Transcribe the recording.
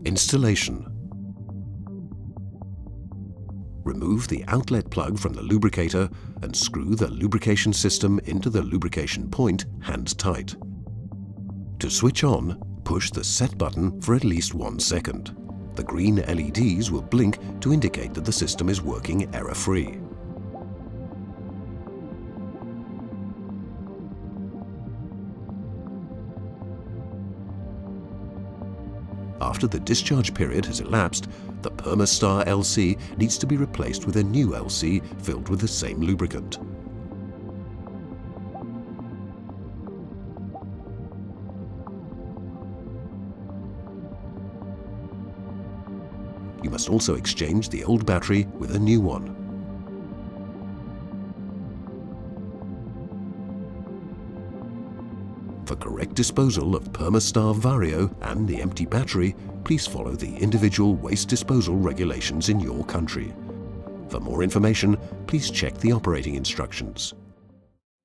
Installation. Remove the outlet plug from the lubricator and screw the lubrication system into the lubrication point hand tight. To switch on, push the set button for at least 1 second. The green LEDs will blink to indicate that the system is working error-free. After the discharge period has elapsed, the perma STAR LC needs to be replaced with a new LC filled with the same lubricant. You must also exchange the old battery with a new one. For correct disposal of perma STAR VARIO and the empty battery, please follow the individual waste disposal regulations in your country. For more information, please check the operating instructions.